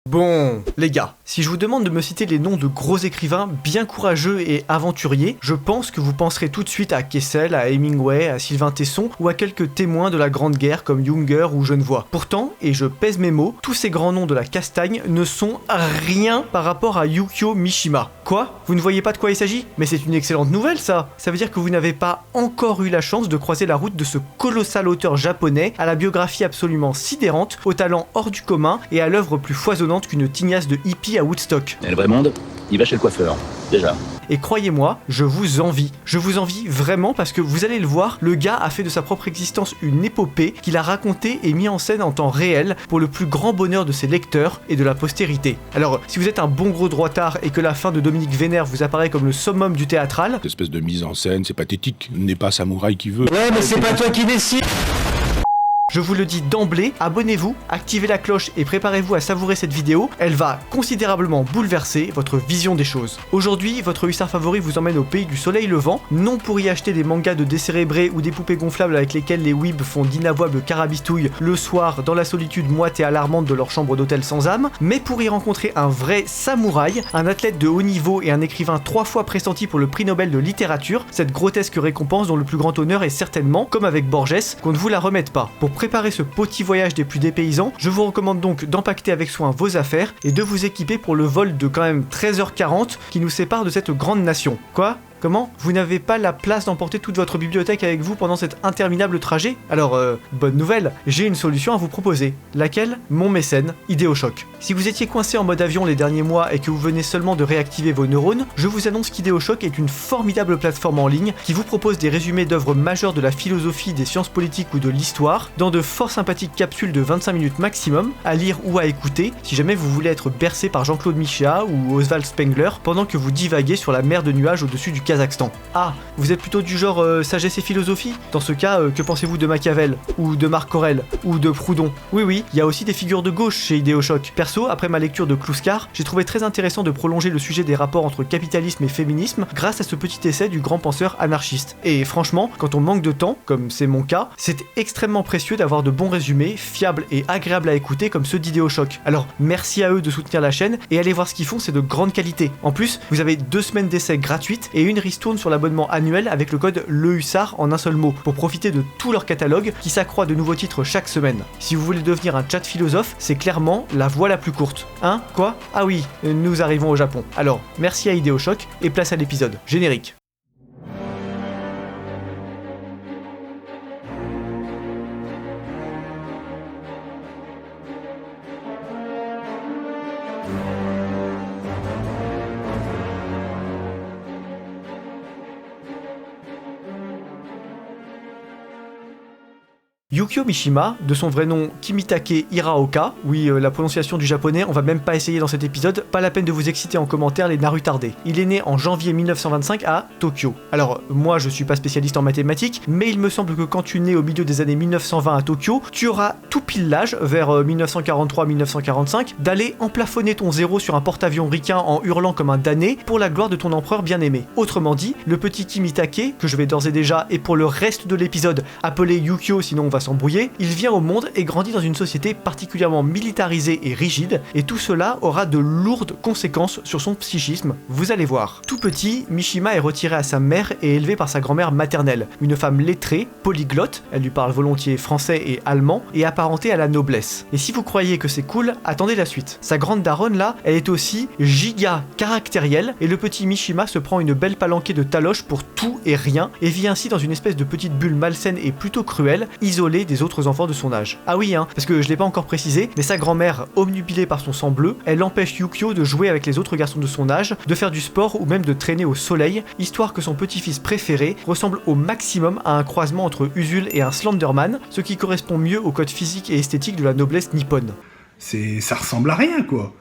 Bon, les gars, si je vous demande de me citer les noms de gros écrivains bien courageux et aventuriers, je pense que vous penserez tout de suite à Kessel, à Hemingway, à Sylvain Tesson ou à quelques témoins de la Grande Guerre comme Junger ou Genevoix. Pourtant, et je pèse mes mots, tous ces grands noms de la castagne ne sont rien par rapport à Yukio Mishima. Quoi ? Vous ne voyez pas de quoi il s'agit ? Mais c'est une excellente nouvelle ça ! Ça veut dire que vous n'avez pas encore eu la chance de croiser la route de ce colossal auteur japonais à la biographie absolument sidérante, au talent hors du commun et à l'œuvre plus foisonnante qu'une tignasse de hippie à Woodstock. Et le vrai monde, il va chez le coiffeur, déjà. Et croyez-moi, je vous envie. Je vous envie vraiment parce que vous allez le voir, le gars a fait de sa propre existence une épopée qu'il a racontée et mis en scène en temps réel pour le plus grand bonheur de ses lecteurs et de la postérité. Alors, si vous êtes un bon gros droitard et que la fin de Dominique Vénère vous apparaît comme le summum du théâtral... Cette espèce de mise en scène, c'est pathétique. N'est pas Samouraï qui veut. Ouais, mais c'est pas toi qui décide. Je vous le dis d'emblée, abonnez-vous, activez la cloche et préparez-vous à savourer cette vidéo, elle va considérablement bouleverser votre vision des choses. Aujourd'hui, votre hussard favori vous emmène au pays du soleil levant, non pour y acheter des mangas de décérébrés ou des poupées gonflables avec lesquelles les weebs font d'inavouables carabistouilles le soir dans la solitude moite et alarmante de leur chambre d'hôtel sans âme, mais pour y rencontrer un vrai samouraï, un athlète de haut niveau et un écrivain 3 fois pressenti pour le prix Nobel de littérature, cette grotesque récompense dont le plus grand honneur est certainement, comme avec Borges, qu'on ne vous la remette pas. Pour préparer ce petit voyage des plus dépaysants, je vous recommande donc d'empaqueter avec soin vos affaires et de vous équiper pour le vol de quand même 13h40 qui nous sépare de cette grande nation. Quoi ? Comment ? Vous n'avez pas la place d'emporter toute votre bibliothèque avec vous pendant cet interminable trajet ? Alors, bonne nouvelle, j'ai une solution à vous proposer. Laquelle ? Mon mécène, Idéochoc. Si vous étiez coincé en mode avion les derniers mois et que vous venez seulement de réactiver vos neurones, je vous annonce qu'Idéochoc est une formidable plateforme en ligne qui vous propose des résumés d'œuvres majeures de la philosophie, des sciences politiques ou de l'histoire, dans de fort sympathiques capsules de 25 minutes maximum, à lire ou à écouter, si jamais vous voulez être bercé par Jean-Claude Michéa ou Oswald Spengler pendant que vous divaguez sur la mer de nuages au-dessus du Kazakhstan. Ah, vous êtes plutôt du genre sagesse et philosophie ? Dans ce cas, que pensez-vous de Machiavel ? Ou de Marc Aurèle ? Ou de Proudhon ? Oui, il y a aussi des figures de gauche chez Idéochoc. Perso, après ma lecture de Kluskar, j'ai trouvé très intéressant de prolonger le sujet des rapports entre capitalisme et féminisme grâce à ce petit essai du grand penseur anarchiste. Et franchement, quand on manque de temps, comme c'est mon cas, c'est extrêmement précieux d'avoir de bons résumés, fiables et agréables à écouter comme ceux d'Idéochoc. Alors, merci à eux de soutenir la chaîne et allez voir ce qu'ils font, c'est de grande qualité. En plus, vous avez 2 semaines d'essai gratuites et une ristourne sur l'abonnement annuel avec le code LEHUSSARD en un seul mot pour profiter de tout leur catalogue qui s'accroît de nouveaux titres chaque semaine. Si vous voulez devenir un chat philosophe, c'est clairement la voie la plus courte. Hein ? Quoi ? Ah oui, nous arrivons au Japon. Alors, merci à Idéochoc et place à l'épisode. Générique. Yukio Mishima, de son vrai nom Kimitake Hiraoka, oui la prononciation du japonais, on va même pas essayer dans cet épisode, pas la peine de vous exciter en commentaire les narutardés. Il est né en janvier 1925 à Tokyo. Alors moi je suis pas spécialiste en mathématiques, mais il me semble que quand tu nais au milieu des années 1920 à Tokyo, tu auras tout pile l'âge, vers 1943-1945, d'aller emplafonner ton zéro sur un porte-avions ricain en hurlant comme un damné pour la gloire de ton empereur bien-aimé. Autrement dit, le petit Kimitake, que je vais d'ores et déjà, et pour le reste de l'épisode, appeler Yukio sinon on va s'embrouiller, il vient au monde et grandit dans une société particulièrement militarisée et rigide, et tout cela aura de lourdes conséquences sur son psychisme, vous allez voir. Tout petit, Mishima est retiré à sa mère et élevé par sa grand-mère maternelle, une femme lettrée, polyglotte, elle lui parle volontiers français et allemand, et apparentée à la noblesse. Et si vous croyez que c'est cool, attendez la suite. Sa grande daronne là, elle est aussi giga caractérielle, et le petit Mishima se prend une belle palanquée de taloches pour tout et rien, et vit ainsi dans une espèce de petite bulle malsaine et plutôt cruelle, isolée des autres enfants de son âge. Ah oui, parce que je l'ai pas encore précisé, mais sa grand-mère, obnubilée par son sang bleu, elle empêche Yukio de jouer avec les autres garçons de son âge, de faire du sport ou même de traîner au soleil, histoire que son petit-fils préféré ressemble au maximum à un croisement entre Usul et un Slenderman, ce qui correspond mieux au code physique et esthétique de la noblesse nippone. Ça ressemble à rien, quoi.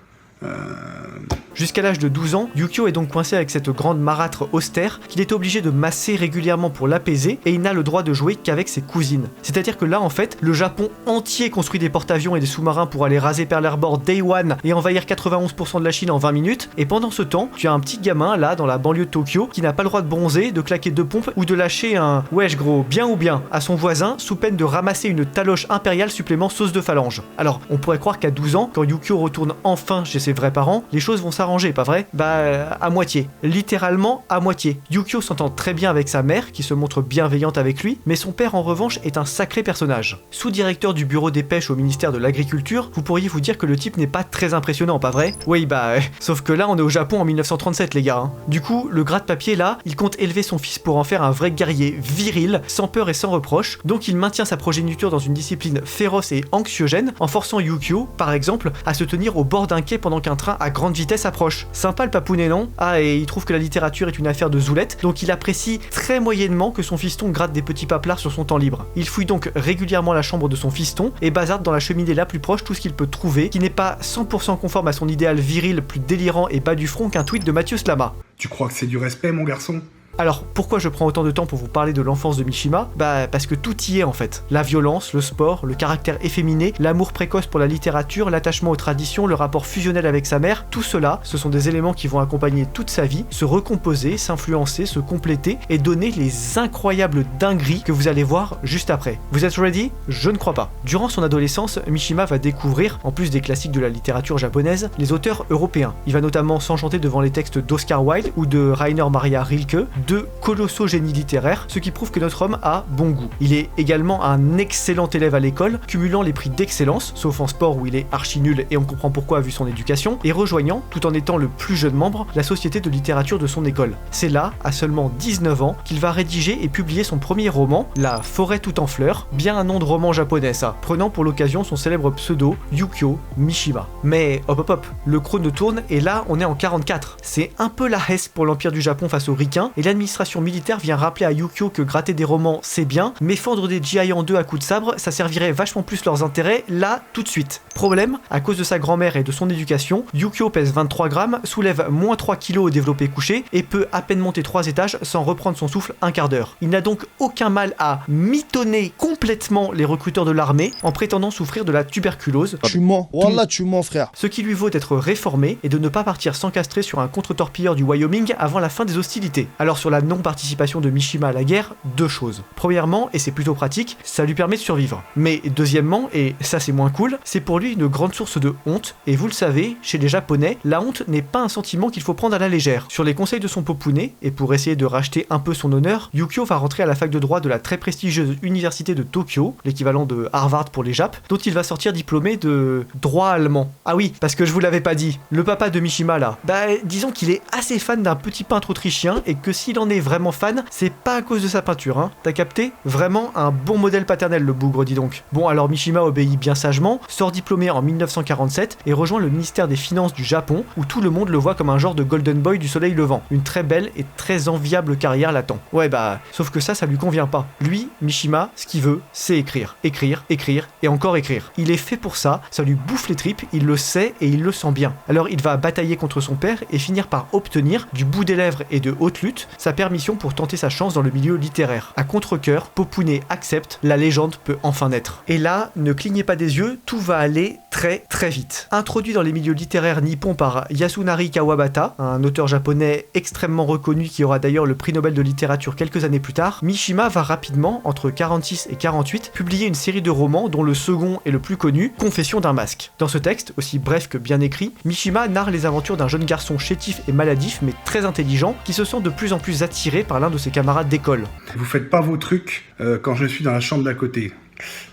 Jusqu'à l'âge de 12 ans, Yukio est donc coincé avec cette grande marâtre austère qu'il est obligé de masser régulièrement pour l'apaiser et il n'a le droit de jouer qu'avec ses cousines. C'est-à-dire que là en fait, le Japon entier construit des porte-avions et des sous-marins pour aller raser Pearl Harbor Day One et envahir 91% de la Chine en 20 minutes, et pendant ce temps, tu as un petit gamin là dans la banlieue de Tokyo qui n'a pas le droit de bronzer, de claquer 2 pompes ou de lâcher un « wesh gros, bien ou bien » à son voisin sous peine de ramasser une taloche impériale supplément sauce de phalange. Alors, on pourrait croire qu'à 12 ans, quand Yukio retourne enfin chez ses vrais parents, les choses vont s'arranger, pas vrai? Bah, à moitié. Littéralement à moitié. Yukio s'entend très bien avec sa mère, qui se montre bienveillante avec lui, mais son père en revanche est un sacré personnage. Sous-directeur du bureau des pêches au ministère de l'Agriculture, vous pourriez vous dire que le type n'est pas très impressionnant, pas vrai? Oui, bah, sauf que là on est au Japon en 1937 les gars. Du coup, le gratte-papier là, il compte élever son fils pour en faire un vrai guerrier viril, sans peur et sans reproche, donc il maintient sa progéniture dans une discipline féroce et anxiogène, en forçant Yukio, par exemple, à se tenir au bord d'un quai pendant qu'un train à grande vitesse approche. Sympa le papounet, non? Ah, et il trouve que la littérature est une affaire de zoulette, donc il apprécie très moyennement que son fiston gratte des petits paplards sur son temps libre. Il fouille donc régulièrement la chambre de son fiston et bazarde dans la cheminée la plus proche tout ce qu'il peut trouver, qui n'est pas 100% conforme à son idéal viril plus délirant et bas du front qu'un tweet de Mathieu Slama. Tu crois que c'est du respect, mon garçon? Alors, pourquoi je prends autant de temps pour vous parler de l'enfance de Mishima? Bah, parce que tout y est en fait. La violence, le sport, le caractère efféminé, l'amour précoce pour la littérature, l'attachement aux traditions, le rapport fusionnel avec sa mère, tout cela, ce sont des éléments qui vont accompagner toute sa vie, se recomposer, s'influencer, se compléter et donner les incroyables dingueries que vous allez voir juste après. Vous êtes ready? Je ne crois pas. Durant son adolescence, Mishima va découvrir, en plus des classiques de la littérature japonaise, les auteurs européens. Il va notamment s'enchanter devant les textes d'Oscar Wilde ou de Rainer Maria Rilke, deux colossaux génies littéraires, ce qui prouve que notre homme a bon goût. Il est également un excellent élève à l'école, cumulant les prix d'excellence, sauf en sport où il est archi nul et on comprend pourquoi vu son éducation, et rejoignant, tout en étant le plus jeune membre, la société de littérature de son école. C'est là, à seulement 19 ans, qu'il va rédiger et publier son premier roman, La forêt tout en fleurs, bien un nom de roman japonais ça, prenant pour l'occasion son célèbre pseudo Yukio Mishima. Mais hop, le chrono tourne et là on est en 44. C'est un peu la hesse pour l'empire du Japon face aux ricains, et l'administration militaire vient rappeler à Yukio que gratter des romans c'est bien, mais fendre des GI en deux à coups de sabre, ça servirait vachement plus leurs intérêts là tout de suite. Problème, à cause de sa grand-mère et de son éducation, Yukio pèse 23 grammes, soulève moins 3 kilos au développé couché et peut à peine monter 3 étages sans reprendre son souffle un quart d'heure. Il n'a donc aucun mal à mitonner complètement les recruteurs de l'armée en prétendant souffrir de la tuberculose. Tu mens, Wallah tu mens frère. Ce qui lui vaut d'être réformé et de ne pas partir s'encastrer sur un contre-torpilleur du Wyoming avant la fin des hostilités. Alors sur la non-participation de Mishima à la guerre, deux choses. Premièrement, et c'est plutôt pratique, ça lui permet de survivre. Mais deuxièmement, et ça c'est moins cool, c'est pour lui une grande source de honte, et vous le savez, chez les Japonais, la honte n'est pas un sentiment qu'il faut prendre à la légère. Sur les conseils de son popounet, et pour essayer de racheter un peu son honneur, Yukio va rentrer à la fac de droit de la très prestigieuse université de Tokyo, l'équivalent de Harvard pour les Japs, dont il va sortir diplômé de droit allemand. Ah oui, parce que je vous l'avais pas dit, le papa de Mishima là, bah disons qu'il est assez fan d'un petit peintre autrichien, et que s'il en est vraiment fan, c'est pas à cause de sa peinture, hein. T'as capté? Vraiment un bon modèle paternel le bougre, dis donc. Bon alors Mishima obéit bien sagement, sort diplômé en 1947 et rejoint le ministère des Finances du Japon, où tout le monde le voit comme un genre de golden boy du soleil levant. Une très belle et très enviable carrière l'attend. Ouais bah, sauf que ça lui convient pas. Lui, Mishima, ce qu'il veut, c'est écrire. Écrire, écrire et encore écrire. Il est fait pour ça, ça lui bouffe les tripes, il le sait et il le sent bien. Alors il va batailler contre son père et finir par obtenir, du bout des lèvres et de haute lutte, sa permission pour tenter sa chance dans le milieu littéraire. À contre-cœur, Popounet accepte, la légende peut enfin naître. Et là, ne clignez pas des yeux, tout va aller très vite. Introduit dans les milieux littéraires nippons par Yasunari Kawabata, un auteur japonais extrêmement reconnu qui aura d'ailleurs le prix Nobel de littérature quelques années plus tard, Mishima va rapidement, entre 46 et 48, publier une série de romans dont le second est le plus connu, Confession d'un masque. Dans ce texte, aussi bref que bien écrit, Mishima narre les aventures d'un jeune garçon chétif et maladif mais très intelligent qui se sent de plus en plus attiré par l'un de ses camarades d'école. Vous faites pas vos trucs quand je suis dans la chambre d'à côté.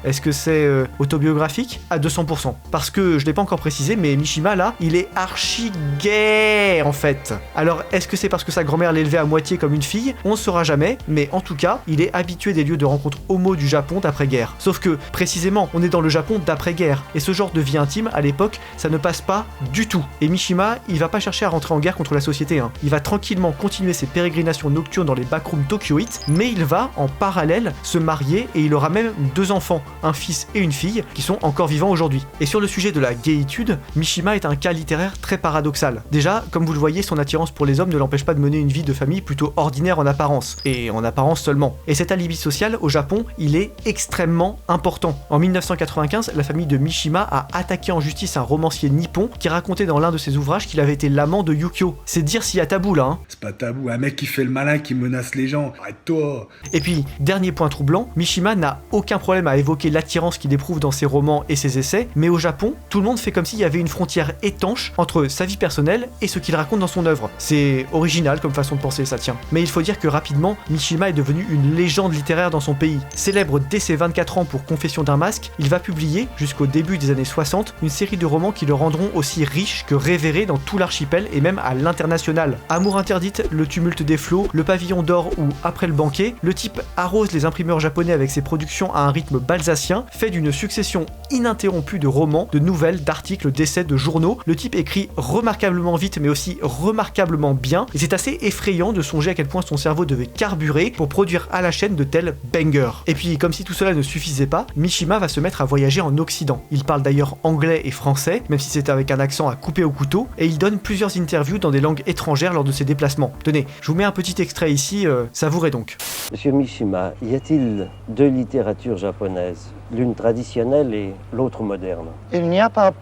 Est-ce que c'est autobiographique? À 200%. Parce que, je l'ai pas encore précisé, mais Mishima, là, il est archi gay, en fait. Alors, est-ce que c'est parce que sa grand-mère l'élevait à moitié comme une fille? On ne saura jamais, mais en tout cas, il est habitué des lieux de rencontre homo du Japon d'après-guerre. Sauf que, précisément, on est dans le Japon d'après-guerre, et ce genre de vie intime, à l'époque, ça ne passe pas du tout. Et Mishima, il va pas chercher à rentrer en guerre contre la société, hein. Il va tranquillement continuer ses pérégrinations nocturnes dans les backrooms tokyoïtes, mais il va, en parallèle, se marier, et il aura même 2 enfants, un fils et une fille, qui sont encore vivants aujourd'hui. Et sur le sujet de la gaïtude, Mishima est un cas littéraire très paradoxal. Déjà, comme vous le voyez, son attirance pour les hommes ne l'empêche pas de mener une vie de famille plutôt ordinaire en apparence, et en apparence seulement. Et cet alibi social, au Japon, il est extrêmement important. En 1995, la famille de Mishima a attaqué en justice un romancier nippon qui racontait dans l'un de ses ouvrages qu'il avait été l'amant de Yukio. C'est dire s'il y a tabou là, hein. C'est pas tabou, un mec qui fait le malin, qui menace les gens. Arrête-toi. Et puis, dernier point troublant, Mishima n'a aucun problème à évoquer l'attirance qu'il éprouve dans ses romans et ses essais, mais au Japon, tout le monde fait comme s'il y avait une frontière étanche entre sa vie personnelle et ce qu'il raconte dans son œuvre. C'est original comme façon de penser, ça tient. Mais il faut dire que rapidement, Mishima est devenu une légende littéraire dans son pays. Célèbre dès ses 24 ans pour Confession d'un masque, il va publier, jusqu'au début des années 60, une série de romans qui le rendront aussi riche que révéré dans tout l'archipel et même à l'international. Amour interdite, Le tumulte des flots, Le pavillon d'or ou Après le banquet, le type arrose les imprimeurs japonais avec ses productions à un rythme balsacien, fait d'une succession ininterrompue de romans, de nouvelles, d'articles, d'essais, de journaux. Le type écrit remarquablement vite mais aussi remarquablement bien, et c'est assez effrayant de songer à quel point son cerveau devait carburer pour produire à la chaîne de tels bangers. Et puis, comme si tout cela ne suffisait pas, Mishima va se mettre à voyager en Occident. Il parle d'ailleurs anglais et français, même si c'est avec un accent à couper au couteau, et il donne plusieurs interviews dans des langues étrangères lors de ses déplacements. Tenez, je vous mets un petit extrait ici, savourez donc. Monsieur Mishima, y a-t-il deux littératures japonaises, l'une traditionnelle et l'autre moderne? Il n'y a pas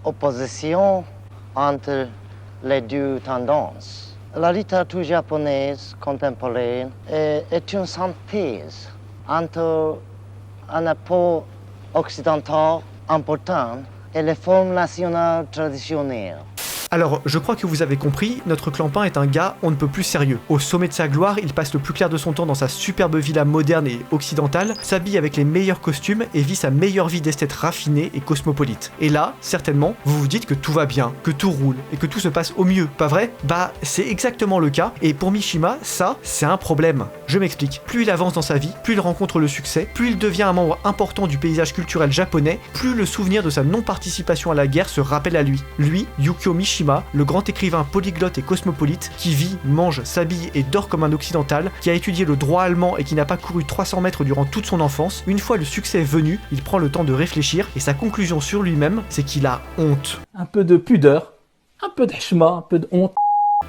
opposition entre les deux tendances. La littérature japonaise contemporaine est une synthèse entre un apport occidental important et les formes nationales traditionnelles. Alors, je crois que vous avez compris, notre Clampin est un gars on ne peut plus sérieux. Au sommet de sa gloire, il passe le plus clair de son temps dans sa superbe villa moderne et occidentale, s'habille avec les meilleurs costumes et vit sa meilleure vie d'esthète raffinée et cosmopolite. Et là, certainement, vous vous dites que tout va bien, que tout roule et que tout se passe au mieux, pas vrai? Bah, c'est exactement le cas, et pour Mishima, ça, c'est un problème. Je m'explique. Plus il avance dans sa vie, plus il rencontre le succès, plus il devient un membre important du paysage culturel japonais, plus le souvenir de sa non-participation à la guerre se rappelle à lui. Lui, Yukio Mishima, le grand écrivain polyglotte et cosmopolite, qui vit, mange, s'habille et dort comme un occidental, qui a étudié le droit allemand et qui n'a pas couru 300 mètres durant toute son enfance, une fois le succès venu, il prend le temps de réfléchir et sa conclusion sur lui-même, c'est qu'il a honte. Un peu de pudeur, un peu d'heshma, un peu de honte.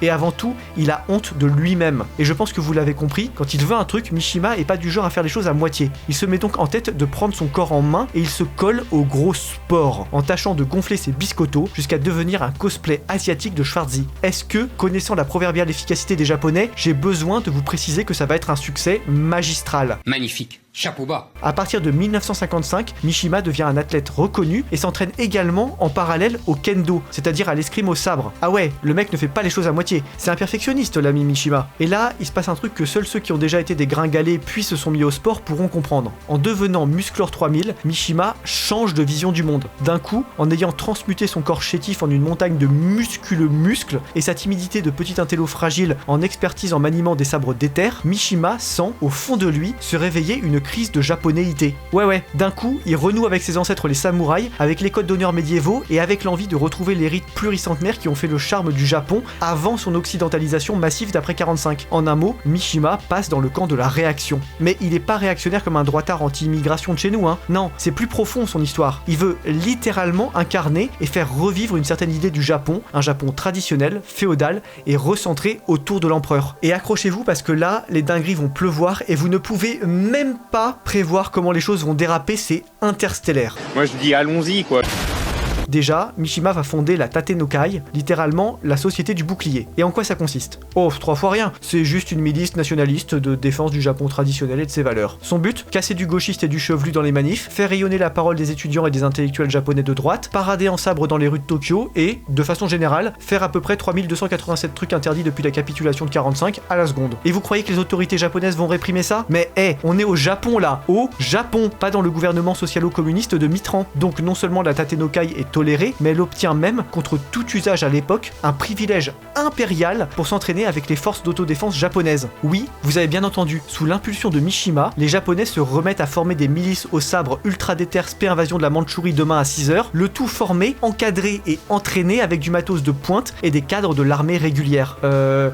Et avant tout, il a honte de lui-même. Et je pense que vous l'avez compris, quand il veut un truc, Mishima est pas du genre à faire les choses à moitié. Il se met donc en tête de prendre son corps en main et il se colle au gros sport, en tâchant de gonfler ses biscottos jusqu'à devenir un cosplay asiatique de Schwarzy. Est-ce que, connaissant la proverbiale efficacité des Japonais, j'ai besoin de vous préciser que ça va être un succès magistral? Magnifique. Chapeau bas. À partir de 1955, Mishima devient un athlète reconnu et s'entraîne également en parallèle au kendo, c'est-à-dire à l'escrime au sabre. Ah ouais, le mec ne fait pas les choses à moitié. C'est un perfectionniste, l'ami Mishima. Et là, il se passe un truc que seuls ceux qui ont déjà été des gringalés puis se sont mis au sport pourront comprendre. En devenant Musclor 3000, Mishima change de vision du monde. D'un coup, en ayant transmuté son corps chétif en une montagne de musculeux muscles et sa timidité de petit intello fragile en expertise en maniement des sabres d'éther, Mishima sent, au fond de lui, se réveiller une crise de japonéité. Ouais, d'un coup, il renoue avec ses ancêtres les samouraïs, avec les codes d'honneur médiévaux et avec l'envie de retrouver les rites pluricentenaires qui ont fait le charme du Japon avant son occidentalisation massive d'après 45. En un mot, Mishima passe dans le camp de la réaction. Mais il est pas réactionnaire comme un droitard anti-immigration de chez nous, hein. Non, c'est plus profond son histoire. Il veut littéralement incarner et faire revivre une certaine idée du Japon, un Japon traditionnel, féodal et recentré autour de l'empereur. Et accrochez-vous parce que là, les dingueries vont pleuvoir et vous ne pouvez même pas prévoir comment les choses vont déraper, c'est interstellaire. Moi je dis allons-y quoi. Déjà, Mishima va fonder la Tatenokai, littéralement la société du bouclier. Et en quoi ça consiste? Oh, 3 fois rien, c'est juste une milice nationaliste de défense du Japon traditionnel et de ses valeurs. Son but, casser du gauchiste et du chevelu dans les manifs, faire rayonner la parole des étudiants et des intellectuels japonais de droite, parader en sabre dans les rues de Tokyo et, de façon générale, faire à peu près 3287 trucs interdits depuis la capitulation de 45 à la seconde. Et vous croyez que les autorités japonaises vont réprimer ça? Mais on est au Japon là, au Japon, pas dans le gouvernement socialo-communiste de Mitterrand. Donc non seulement la Tatenokai est tolérée, tolérée, mais elle obtient même, contre tout usage à l'époque, un privilège impérial pour s'entraîner avec les forces d'autodéfense japonaises. Oui, vous avez bien entendu, sous l'impulsion de Mishima, les Japonais se remettent à former des milices au sabre ultra déter spé invasion de la Mandchourie demain à 6h, le tout formé, encadré et entraîné avec du matos de pointe et des cadres de l'armée régulière.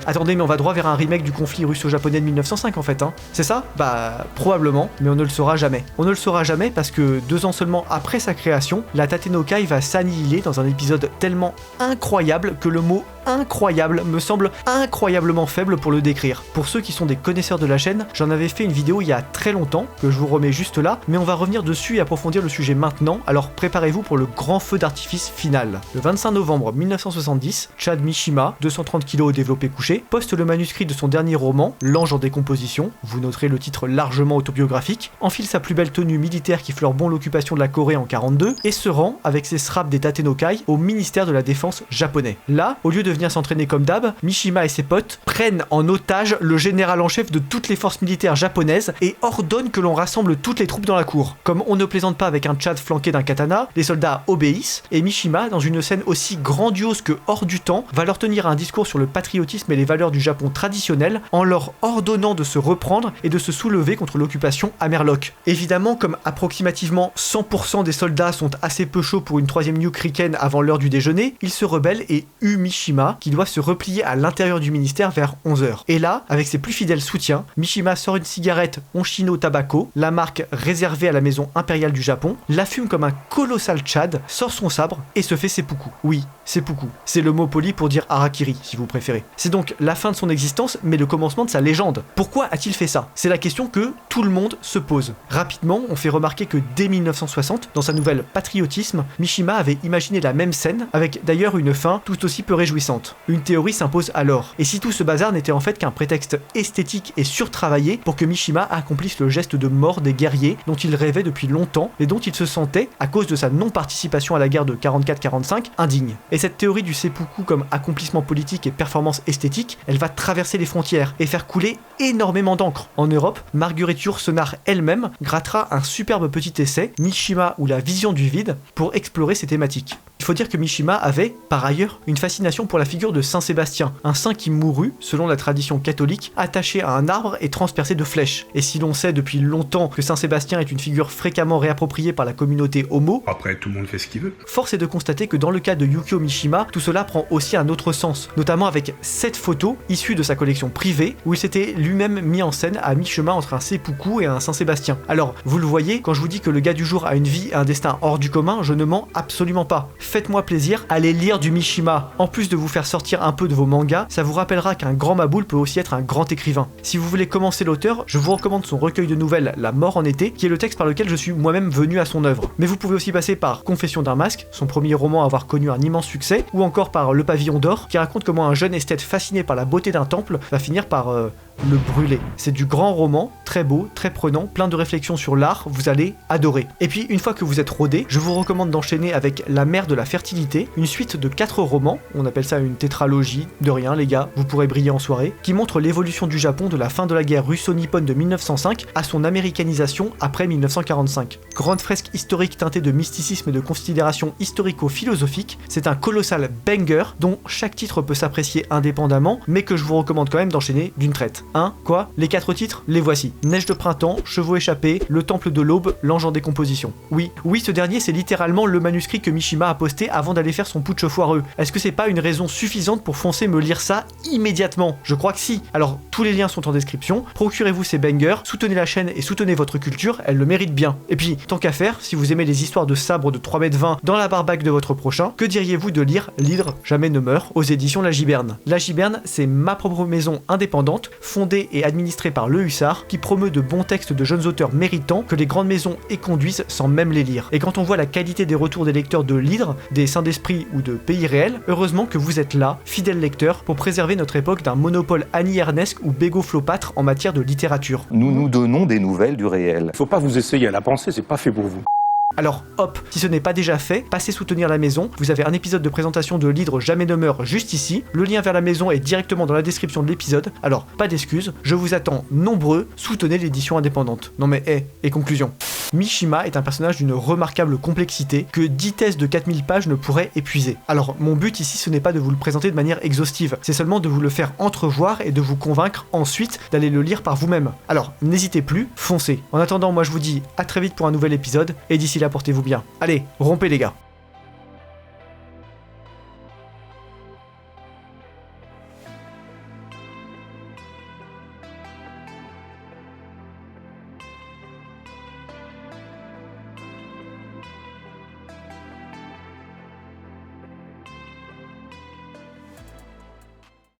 Attendez, mais on va droit vers un remake du conflit russo-japonais de 1905 en fait, hein. C'est ça? Bah, probablement, mais on ne le saura jamais. On ne le saura jamais parce que 2 ans seulement après sa création, la Tatenokai va s'annihiler dans un épisode tellement incroyable que le mot incroyable me semble incroyablement faible pour le décrire. Pour ceux qui sont des connaisseurs de la chaîne, j'en avais fait une vidéo il y a très longtemps, que je vous remets juste là, mais on va revenir dessus et approfondir le sujet maintenant, alors préparez-vous pour le grand feu d'artifice final. Le 25 novembre 1970, Chad Mishima, 230 kg au développé couché, poste le manuscrit de son dernier roman, L'Ange en décomposition, vous noterez le titre largement autobiographique, enfile sa plus belle tenue militaire qui fleure bon l'occupation de la Corée en 42, et se rend, avec ses sraps des Tatenokai, au ministère de la Défense japonais. Là, au lieu de venir s'entraîner comme d'hab, Mishima et ses potes prennent en otage le général en chef de toutes les forces militaires japonaises et ordonnent que l'on rassemble toutes les troupes dans la cour. Comme on ne plaisante pas avec un Chad flanqué d'un katana, les soldats obéissent et Mishima, dans une scène aussi grandiose que hors du temps, va leur tenir un discours sur le patriotisme et les valeurs du Japon traditionnel en leur ordonnant de se reprendre et de se soulever contre l'occupation Amerloc. Évidemment, comme approximativement 100% des soldats sont assez peu chauds pour une 3ème nuke ricaine avant l'heure du déjeuner, ils se rebellent et huent Mishima qui doit se replier à l'intérieur du ministère vers 11h. Et là, avec ses plus fidèles soutiens, Mishima sort une cigarette Honshino Tobacco, la marque réservée à la maison impériale du Japon, la fume comme un colossal Chad, sort son sabre et se fait seppuku. Oui, seppuku. C'est le mot poli pour dire harakiri, si vous préférez. C'est donc la fin de son existence, mais le commencement de sa légende. Pourquoi a-t-il fait ça? C'est la question que tout le monde se pose. Rapidement, on fait remarquer que dès 1960, dans sa nouvelle Patriotisme, Mishima avait imaginé la même scène, avec d'ailleurs une fin tout aussi peu réjouissante. Une théorie s'impose alors. Et si tout ce bazar n'était en fait qu'un prétexte esthétique et surtravaillé pour que Mishima accomplisse le geste de mort des guerriers dont il rêvait depuis longtemps et dont il se sentait, à cause de sa non-participation à la guerre de 44-45, indigne. Et cette théorie du seppuku comme accomplissement politique et performance esthétique, elle va traverser les frontières et faire couler énormément d'encre. En Europe, Marguerite Yourcenar elle-même grattera un superbe petit essai, Mishima ou la vision du vide, pour explorer ces thématiques. Il faut dire que Mishima avait, par ailleurs, une fascination pour la figure de Saint Sébastien, un saint qui mourut, selon la tradition catholique, attaché à un arbre et transpercé de flèches. Et si l'on sait depuis longtemps que Saint Sébastien est une figure fréquemment réappropriée par la communauté homo, Après, tout le monde fait ce qu'il veut. force est de constater que dans le cas de Yukio Mishima, tout cela prend aussi un autre sens, notamment avec cette photo issue de sa collection privée, où il s'était lui-même mis en scène à mi-chemin entre un seppuku et un Saint Sébastien. Alors, vous le voyez, quand je vous dis que le gars du jour a une vie et un destin hors du commun, je ne mens absolument pas. Faites-moi plaisir, allez lire du Mishima. En plus de vous faire sortir un peu de vos mangas, ça vous rappellera qu'un grand maboule peut aussi être un grand écrivain. Si vous voulez commencer l'auteur, je vous recommande son recueil de nouvelles La mort en été, qui est le texte par lequel je suis moi-même venu à son œuvre. Mais vous pouvez aussi passer par Confession d'un masque, son premier roman à avoir connu un immense succès, ou encore par Le pavillon d'or, qui raconte comment un jeune esthète fasciné par la beauté d'un temple va finir par le brûler. C'est du grand roman, très beau, très prenant, plein de réflexions sur l'art, vous allez adorer. Et puis, une fois que vous êtes rodé, je vous recommande d'enchaîner avec La mer de la fertilité, une suite de 4 romans, on appelle ça une tétralogie, de rien les gars, vous pourrez briller en soirée, qui montre l'évolution du Japon de la fin de la guerre russo-nippone de 1905 à son américanisation après 1945. Grande fresque historique teintée de mysticisme et de considérations historico-philosophiques, c'est un colossal banger dont chaque titre peut s'apprécier indépendamment, mais que je vous recommande quand même d'enchaîner d'une traite. Quoi? Les 4 titres? Les voici. Neige de printemps, Chevaux échappés, Le temple de l'aube, L'ange en décomposition. Oui, ce dernier c'est littéralement le manuscrit que Mishima a posté avant d'aller faire son putsch foireux. Est-ce que c'est pas une raison suffisante pour foncer me lire ça immédiatement? Je crois que si. Alors, tous les liens sont en description, procurez-vous ces bangers, soutenez la chaîne et soutenez votre culture, elle le mérite bien. Et puis, tant qu'à faire, si vous aimez les histoires de sabres de 3,20 m dans la barbaque de votre prochain, que diriez-vous de lire L'hydre jamais ne meurt aux éditions La Giberne? La Giberne, c'est ma propre maison indépendante, fondée et administrée par le Hussard, qui promeut de bons textes de jeunes auteurs méritants que les grandes maisons éconduisent sans même les lire. Et quand on voit la qualité des retours des lecteurs de l'Hydre, des Saints d'Esprit ou de Pays Réel, heureusement que vous êtes là, fidèles lecteurs, pour préserver notre époque d'un monopole Annie-Ernest ou Bégo-Flopâtre en matière de littérature. Nous nous donnons des nouvelles du réel. Faut pas vous essayer à la pensée, c'est pas fait pour vous. Alors hop, si ce n'est pas déjà fait, passez soutenir la maison, vous avez un épisode de présentation de l'hydre Jamais ne meurt juste ici, le lien vers la maison est directement dans la description de l'épisode, alors pas d'excuses, je vous attends nombreux, soutenez l'édition indépendante. Non mais et conclusion. Mishima est un personnage d'une remarquable complexité que 10 tests de 4000 pages ne pourraient épuiser. Alors mon but ici ce n'est pas de vous le présenter de manière exhaustive, c'est seulement de vous le faire entrevoir et de vous convaincre ensuite d'aller le lire par vous-même. Alors n'hésitez plus, foncez. En attendant moi je vous dis à très vite pour un nouvel épisode et d'ici là portez-vous bien. Allez, rompez les gars.